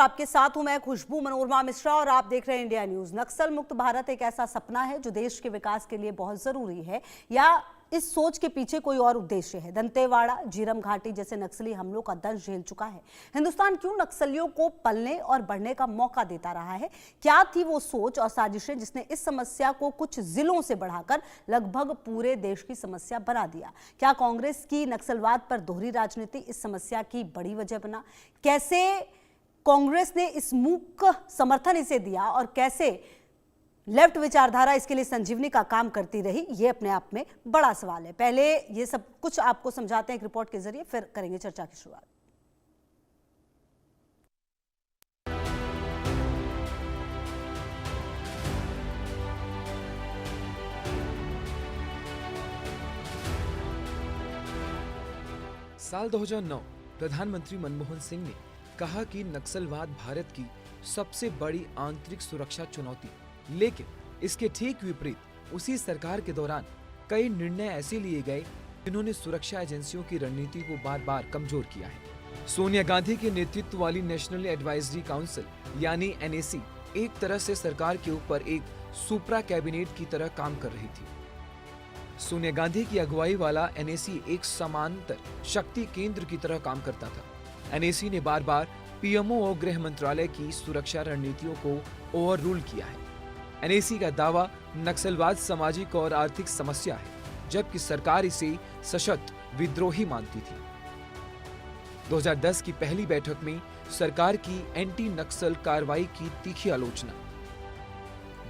आपके साथ हूं मैं खुशबू मनोरमा मिश्रा और आप देख रहे हैं इंडिया न्यूज। नक्सल मुक्त भारत एक ऐसा सपना है जो देश के विकास के लिए बहुत जरूरी है, या इस सोच के पीछे कोई और उद्देश्य है? दंतेवाड़ा, झीरम घाटी जैसे नक्सली हमलों का दंश झेल चुका है। हिंदुस्तान क्यों नक्सलियों को पलने और बढ़ने का मौका देता रहा है? क्या थी वो सोच और साजिशें जिसने इस समस्या को कुछ जिलों से बढ़ाकर लगभग पूरे देश की समस्या बना दिया? क्या कांग्रेस की नक्सलवाद पर दोहरी राजनीति इस समस्या की बड़ी वजह बना? कैसे कांग्रेस ने इस मूक समर्थन इसे दिया और कैसे लेफ्ट विचारधारा इसके लिए संजीवनी का काम करती रही, ये अपने आप में बड़ा सवाल है। पहले ये सब कुछ आपको समझाते हैं एक रिपोर्ट के जरिए, फिर करेंगे चर्चा की शुरुआत। साल 2009 प्रधानमंत्री मनमोहन सिंह ने कहा कि नक्सलवाद भारत की सबसे बड़ी आंतरिक सुरक्षा चुनौती, लेकिन इसके ठीक विपरीत उसी सरकार के दौरान कई निर्णय ऐसे लिए गए जिन्होंने सुरक्षा एजेंसियों की रणनीति को बार बार कमजोर किया है। सोनिया गांधी के नेतृत्व वाली नेशनल एडवाइजरी काउंसिल यानी NAC एक तरह से सरकार के ऊपर एक सुप्रा कैबिनेट की तरह काम कर रही थी। सोनिया गांधी की अगुवाई वाला NAC एक समांतर शक्ति केंद्र की तरह काम करता था। NAC ने बार बार PMO और गृह मंत्रालय की सुरक्षा रणनीतियों को ओवर रूल किया है। NAC का दावा नक्सलवाद सामाजिक और आर्थिक समस्या है, जबकि सरकार इसे सशक्त विद्रोही मानती थी। 2010 की पहली बैठक में सरकार की एंटी नक्सल कार्रवाई की तीखी आलोचना।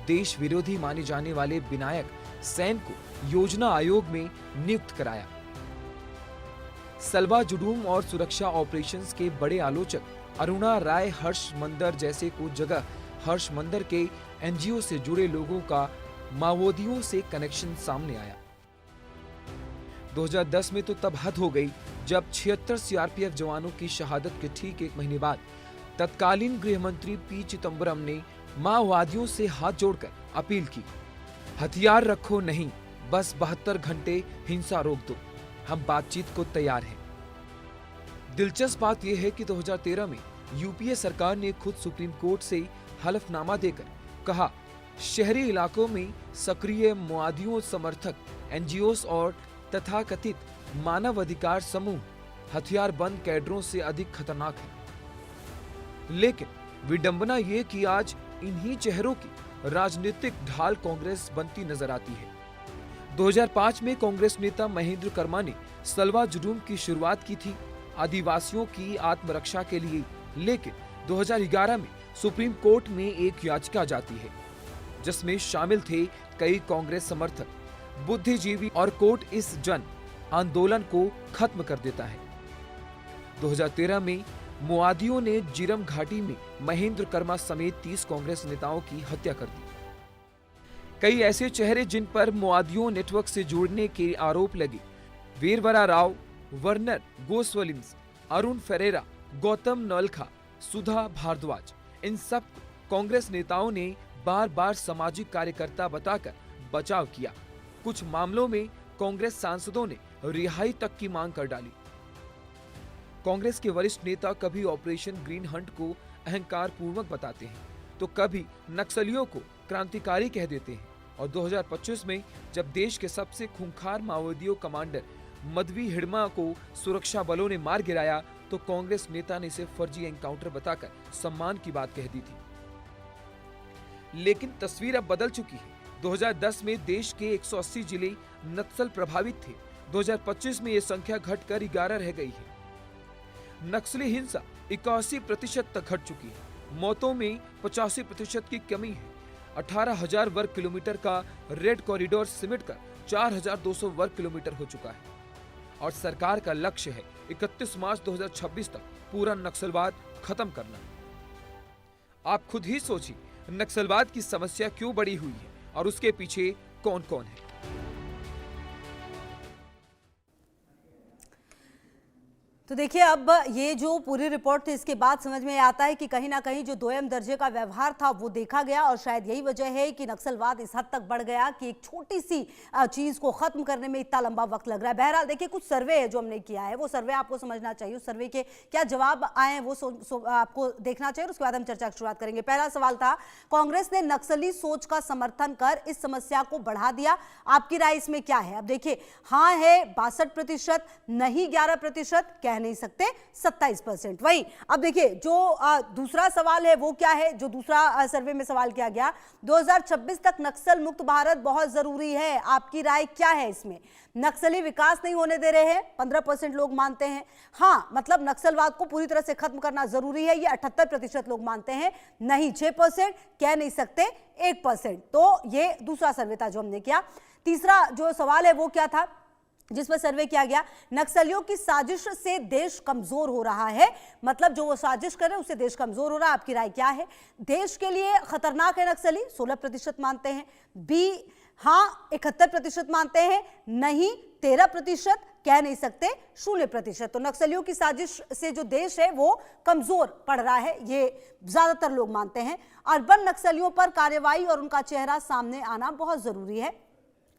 देश विरोधी माने जाने वाले विनायक सेन को योजना आयोग में नियुक्त कराया। सलवा जुडूम और सुरक्षा ऑपरेशंस के बड़े आलोचक अरुणा राय हर्ष मंदर जैसे कुछ जगह हर्ष मंदर के NGO से जुड़े लोगों का माओवादियों से कनेक्शन सामने आया। 2010 में तो तब हद हो गई जब 76 CRPF जवानों की शहादत के ठीक एक महीने बाद तत्कालीन गृह मंत्री P चिदंबरम ने माओवादियों से हाथ जोड़कर अपील की, हथियार रखो नहीं, बस 72 घंटे हिंसा रोक दो, हम बातचीत को तैयार हैं। दिलचस्प बात यह है कि 2013 में UPA सरकार ने खुद सुप्रीम कोर्ट से हलफनामा देकर कहा, शहरी इलाकों में सक्रिय माओवादियों समर्थक NGOs और तथाकथित मानवाधिकार समूह हथियारबंद कैडरों से अधिक खतरनाक है। लेकिन विडंबना ये कि आज इन्हीं चेहरों की राजनीतिक ढाल कांग्रेस बनती नजर आती है। 2005 में कांग्रेस नेता महेंद्र कर्मा ने सलवा जुडूम की शुरुआत की थी आदिवासियों की आत्मरक्षा के लिए, लेकिन 2011 में सुप्रीम कोर्ट में एक याचिका जाती है जिसमें शामिल थे कई कांग्रेस समर्थक, बुद्धिजीवी, और कोर्ट इस जन आंदोलन को खत्म कर देता है। 2013 में माओवादियों ने झीरम घाटी में महेंद्र कर्मा समेत 30 कांग्रेस नेताओं की हत्या कर दी। कई ऐसे चेहरे जिन पर माओवादियों नेटवर्क से जुड़ने के आरोप लगे, वीरवरा राव, वर्नर गोस्वालिन्स, अरुण फेरेरा, गौतम नवलखा, सुधा भारद्वाज, इन सब कांग्रेस नेताओं ने बार बार सामाजिक कार्यकर्ता बताकर बचाव किया। कुछ मामलों में कांग्रेस सांसदों ने रिहाई तक की मांग कर डाली। कांग्रेस के वरिष्ठ नेता कभी ऑपरेशन ग्रीन हंट को अहंकार पूर्वक बताते हैं, तो कभी नक्सलियों को क्रांतिकारी कह देते हैं। और 2025 में जब देश के सबसे खूंखार माओवादियों कमांडर मधवी हिड़मा को सुरक्षा बलों ने मार गिराया, तो कांग्रेस नेता ने इसे फर्जी एनकाउंटर बताकर सम्मान की बात कह दी थी। लेकिन तस्वीर अब बदल चुकी है। 2010 में देश के 180 जिले नक्सल प्रभावित थे। 2025 में यह संख्या घटकर 11 रह गई है। नक्सली हिंसा 81% तक घट चुकी है। मौतों में 85% की कमी है। 18,000 वर्ग किलोमीटर का रेड कॉरिडोर सिमट कर 4,200 वर्ग किलोमीटर हो चुका है और सरकार का लक्ष्य है 31 मार्च 2026 तक पूरा नक्सलवाद खत्म करना। आप खुद ही सोचिए, नक्सलवाद की समस्या क्यों बड़ी हुई है और उसके पीछे कौन कौन है। तो देखिए, अब ये जो पूरी रिपोर्ट थी इसके बाद समझ में आता है कि कहीं ना कहीं जो दोयम दर्जे का व्यवहार था वो देखा गया, और शायद यही वजह है कि नक्सलवाद इस हद तक बढ़ गया कि एक छोटी सी चीज को खत्म करने में इतना लंबा वक्त लग रहा है। बहरहाल देखिए, कुछ सर्वे है जो हमने किया है, वो सर्वे आपको समझना चाहिए, उस सर्वे के क्या जवाब आए हैं वो आपको देखना चाहिए, उसके बाद हम चर्चा की शुरुआत करेंगे। पहला सवाल था, कांग्रेस ने नक्सली सोच का समर्थन कर इस समस्या को बढ़ा दिया, आपकी राय इसमें क्या है? अब देखिए, हाँ है 62%, नहीं 11%, कह नहीं सकते 27%। वही अब देखिए, जो दूसरा सवाल है वो क्या है, जो दूसरा सर्वे में सवाल किया गया, 2026 तक नक्सल मुक्त भारत बहुत जरूरी है, आपकी राय क्या है इसमें? नक्सली विकास नहीं होने दे रहे हैं, 15% लोग मानते हैं। हाँ, मतलब नक्सलवाद को पूरी तरह से खत्म करना जरूरी है, ये 78% लोग मानते हैं। नहीं 6%, कह नहीं सकते 1%। तो ये दूसरा सर्वे था जो हमने किया। तीसरा जो सवाल है वो क्या था, जिस पर सर्वे किया गया, नक्सलियों की साजिश से देश कमजोर हो रहा है, मतलब जो वो साजिश कर रहे हैं उससे देश कमजोर हो रहा है, आपकी राय क्या है? देश के लिए खतरनाक है नक्सली, 16% मानते हैं। बी हाँ 71% मानते हैं, नहीं 13%, कह नहीं सकते 0%। तो नक्सलियों की साजिश से जो देश है वो कमजोर पड़ रहा है, ये ज्यादातर लोग मानते हैं। अर्बन नक्सलियों पर कार्रवाई और उनका चेहरा सामने आना बहुत जरूरी है,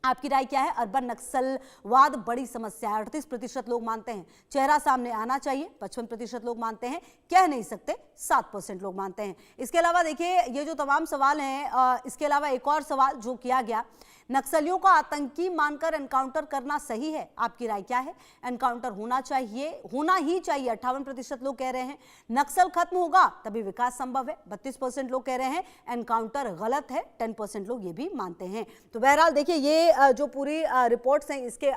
आपकी राय क्या है? अर्बन नक्सलवाद बड़ी समस्या है, 38% लोग मानते हैं चेहरा सामने आना चाहिए, 55% लोग मानते हैं कह नहीं सकते, 7% लोग मानते हैं। इसके अलावा देखिए, ये जो तमाम सवाल हैं, इसके अलावा एक और सवाल जो किया गया, नक्सलियों को आतंकी मानकर एनकाउंटर करना सही है, आपकी राय क्या है? एनकाउंटर होना चाहिए, होना ही चाहिए, 58% लोग कह रहे हैं। नक्सल खत्म होगा तभी विकास संभव है, 32% लोग कह रहे हैं एनकाउंटर गलत है, 10% लोग ये भी मानते हैं। तो बहरहाल देखिए, ये जो पूरी रिपोर्ट्स हैं इसके